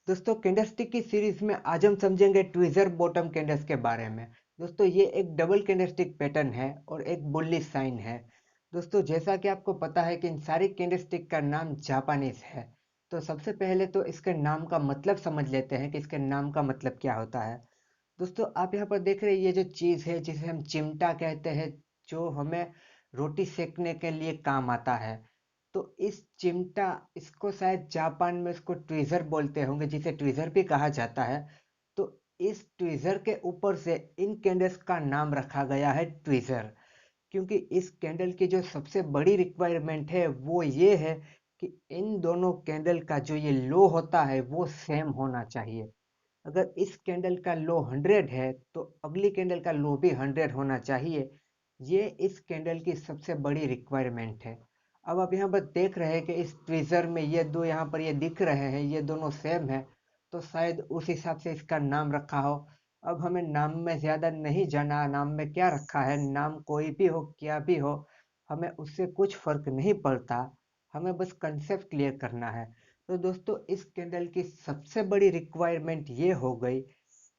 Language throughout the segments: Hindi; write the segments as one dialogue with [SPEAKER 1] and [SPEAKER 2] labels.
[SPEAKER 1] दोस्तों कैंडलस्टिक की सीरीज में आज हम समझेंगे ट्विजर बॉटम कैंडल्स के बारे में। दोस्तों ये एक डबल कैंडलस्टिक पैटर्न है और एक बुलिश साइन है। दोस्तों जैसा कि आपको पता है कि इन सारी कैंडलस्टिक का नाम जापानीज है। तो सबसे पहले तो इसके नाम का मतलब समझ लेते हैं कि इसके नाम का मतलब क्या होता है। दोस्तों आप यहाँ पर देख रहे हैं ये जो चीज़ है जिसे हम चिमटा कहते हैं, जो हमें रोटी सेकने के लिए काम आता है। तो इस चिमटा, इसको शायद जापान में इसको ट्विज़र बोलते होंगे, जिसे ट्विज़र भी कहा जाता है। तो इस ट्विज़र के ऊपर से इन कैंडल्स का नाम रखा गया है ट्विज़र, क्योंकि इस कैंडल की जो सबसे बड़ी रिक्वायरमेंट है वो ये है कि इन दोनों कैंडल का जो ये लो होता है वो सेम होना चाहिए। अगर इस कैंडल का लो 100 है तो अगली कैंडल का लो भी 100 होना चाहिए। ये इस कैंडल की सबसे बड़ी रिक्वायरमेंट है। अब आप यहाँ पर देख रहे हैं कि इस ट्विज़र में ये दो यहाँ पर ये दिख रहे हैं, ये दोनों सेम है। तो शायद उस हिसाब से इसका नाम रखा हो। अब हमें नाम में ज़्यादा नहीं जाना, नाम में क्या रखा है, नाम कोई भी हो क्या भी हो, हमें उससे कुछ फ़र्क नहीं पड़ता। हमें बस कंसेप्ट क्लियर करना है। तो दोस्तों इस कैंडल की सबसे बड़ी रिक्वायरमेंट ये हो गई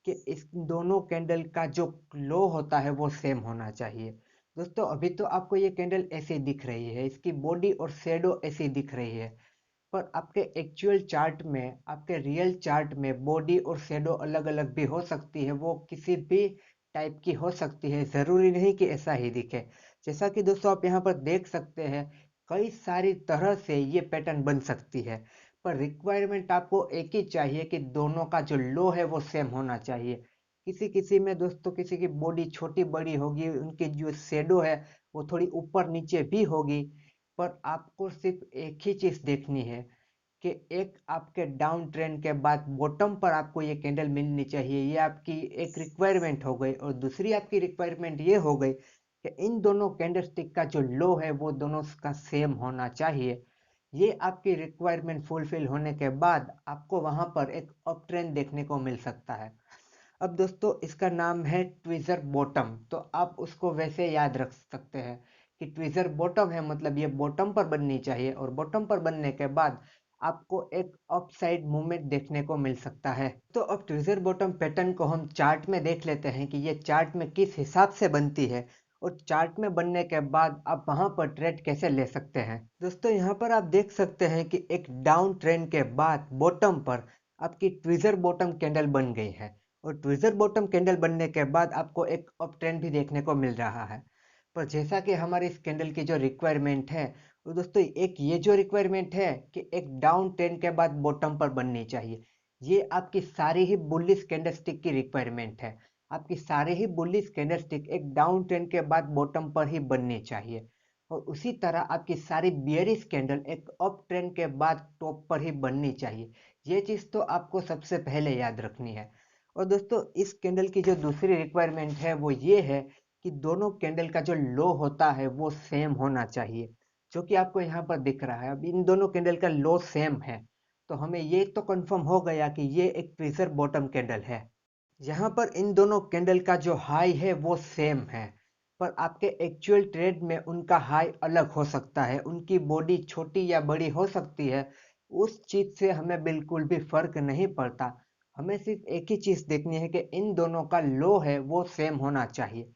[SPEAKER 1] कि इस दोनों कैंडल का जो लो होता है वो सेम होना चाहिए। दोस्तों अभी तो आपको ये कैंडल ऐसे दिख रही है, इसकी बॉडी और शेडो ऐसी दिख रही है, पर आपके एक्चुअल चार्ट में, आपके रियल चार्ट में बॉडी और शेडो अलग अलग भी हो सकती है। वो किसी भी टाइप की हो सकती है, ज़रूरी नहीं कि ऐसा ही दिखे। जैसा कि दोस्तों आप यहाँ पर देख सकते हैं, कई सारी तरह से ये पैटर्न बन सकती है, पर रिक्वायरमेंट आपको एक ही चाहिए कि दोनों का जो लो है वो सेम होना चाहिए। किसी किसी में दोस्तों किसी की बॉडी छोटी बड़ी होगी, उनकी जो शेडो है वो थोड़ी ऊपर नीचे भी होगी, पर आपको सिर्फ एक ही चीज़ देखनी है कि एक आपके डाउन ट्रेंड के बाद बॉटम पर आपको ये कैंडल मिलनी चाहिए। ये आपकी एक रिक्वायरमेंट हो गई, और दूसरी आपकी रिक्वायरमेंट ये हो गई कि इन दोनों कैंडलस्टिक का जो लो है वो दोनों का सेम होना चाहिए। ये आपकी रिक्वायरमेंट फुलफिल होने के बाद आपको वहां पर एक अप ट्रेंड देखने को मिल सकता है। अब दोस्तों इसका नाम है ट्विज़र बॉटम, तो आप उसको वैसे याद रख सकते हैं कि ट्विज़र बॉटम है, मतलब ये बॉटम पर बननी चाहिए, और बॉटम पर बनने के बाद आपको एक अपसाइड मूवमेंट देखने को मिल सकता है। तो अब ट्विज़र बॉटम पैटर्न को हम चार्ट में देख लेते हैं कि ये चार्ट में किस हिसाब से बनती है, और चार्ट में बनने के बाद आप वहां पर ट्रेड कैसे ले सकते हैं। दोस्तों यहाँ पर आप देख सकते हैं कि एक डाउन ट्रेंड के बाद बॉटम पर आपकी ट्विज़र बॉटम कैंडल बन गई है, और ट्विज़र बॉटम कैंडल बनने के बाद आपको एक अप ट्रेंड भी देखने को मिल रहा है। पर जैसा कि हमारे इस कैंडल की जो रिक्वायरमेंट है, तो दोस्तों एक ये जो रिक्वायरमेंट है कि एक डाउन ट्रेंड के बाद बॉटम पर बननी चाहिए, ये आपकी सारी ही बुलिश कैंडलस्टिक की रिक्वायरमेंट है। आपकी सारे ही बुलिश कैंडलस्टिक एक डाउन ट्रेंड के बाद बॉटम पर ही बननी चाहिए, और उसी तरह आपकी सारी बियरिश कैंडल एक अप ट्रेंड के बाद टॉप पर ही बननी चाहिए। ये चीज़ तो आपको सबसे पहले याद रखनी है। और दोस्तों इस कैंडल की जो दूसरी रिक्वायरमेंट है वो ये है कि दोनों कैंडल का जो लो होता है वो सेम होना चाहिए, जो कि आपको यहाँ पर दिख रहा है। अब इन दोनों कैंडल का लो सेम है, तो हमें ये तो कंफर्म हो गया कि ये एक ट्विज़र बॉटम कैंडल है। यहाँ पर इन दोनों कैंडल का जो हाई है वो सेम है, पर आपके एक्चुअल ट्रेड में उनका हाई अलग हो सकता है, उनकी बॉडी छोटी या बड़ी हो सकती है। उस चीज से हमें बिल्कुल भी फर्क नहीं पड़ता। हमें सिर्फ एक ही चीज देखनी है कि इन दोनों का लो है वो सेम होना चाहिए।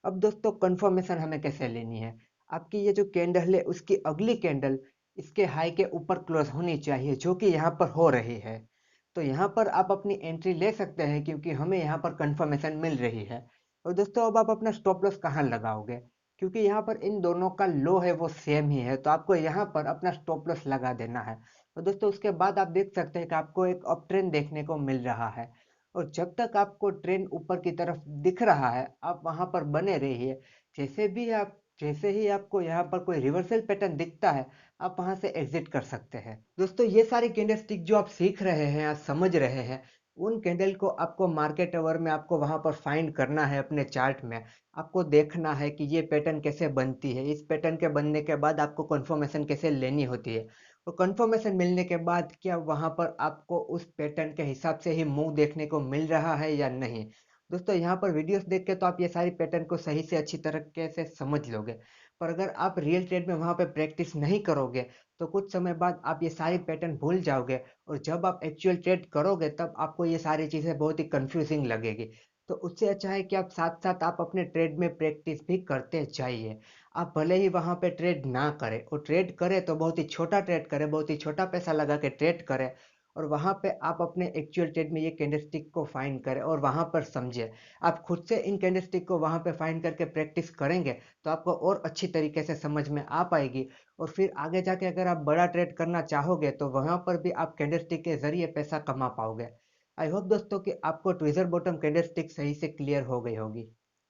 [SPEAKER 1] अब दोस्तों कंफर्मेशन हमें कैसे लेनी है, आपकी ये जो कैंडल है उसकी अगली कैंडल इसके हाई के ऊपर क्लोज होनी चाहिए, जो कि यहाँ पर हो रही है। तो यहाँ पर आप अपनी एंट्री ले सकते हैं, क्योंकि हमें यहाँ पर कंफर्मेशन मिल रही है। और दोस्तों अब आप अपना स्टॉप लॉस कहाँ लगाओगे, क्योंकि यहाँ पर इन दोनों का लो है वो सेम ही है, तो आपको यहाँ पर अपना स्टॉप लॉस लगा देना है। और दोस्तों उसके बाद आप देख सकते हैं कि आपको एक अप ट्रेंड देखने को मिल रहा है, और जब तक आपको ट्रेंड ऊपर की तरफ दिख रहा है आप वहां पर बने रहिए। जैसे ही आपको यहाँ पर कोई रिवर्सल पैटर्न दिखता है, आप वहां से एग्जिट कर सकते हैं। दोस्तों ये सारी कैंडलस्टिक जो आप सीख रहे हैं या समझ रहे हैं, उन कैंडल को आपको मार्केट आवर में आपको वहां पर फाइंड करना है अपने चार्ट में। आपको देखना है कि ये पैटर्न कैसे बनती है, इस पैटर्न के बनने के बाद आपको कंफर्मेशन कैसे लेनी होती है, और कंफर्मेशन मिलने के बाद क्या वहां पर आपको उस पैटर्न के हिसाब से ही मूव देखने को मिल रहा है या नहीं। दोस्तों यहाँ पर वीडियोस देख के तो आप ये सारी पैटर्न को सही से अच्छी तरीके से समझ लोगे, पर अगर आप रियल ट्रेड में वहाँ पे प्रैक्टिस नहीं करोगे, तो कुछ समय बाद आप ये सारी पैटर्न भूल जाओगे और जब आप एक्चुअल ट्रेड करोगे तब आपको ये सारी चीज़ें बहुत ही कन्फ्यूज़िंग लगेगी। तो उससे अच्छा है कि आप साथ-साथ आप अपने ट्रेड में प्रैक्टिस भी करते जाइए। आप भले ही वहाँ पे ट्रेड ना करें और ट्रेड करें तो बहुत ही छोटा ट्रेड करें, बहुत ही छोटा पैसा लगा के ट्रेड करें और वहाँ पे आप अपने एक्चुअल ट्रेड में ये कैंडलस्टिक को फाइंड करें और वहाँ पर समझें। आप खुद से इन कैंडलस्टिक को वहाँ पे फाइंड करके प्रैक्टिस करेंगे तो आपको और अच्छी तरीके से समझ में आ पाएगी और फिर आगे जाके अगर आप बड़ा ट्रेड करना चाहोगे तो वहाँ पर भी आप कैंडलस्टिक के ज़रिए पैसा कमा पाओगे। आई होप दोस्तों कि आपको ट्विज़र बॉटम कैंडलस्टिक सही से क्लियर हो गई होगी।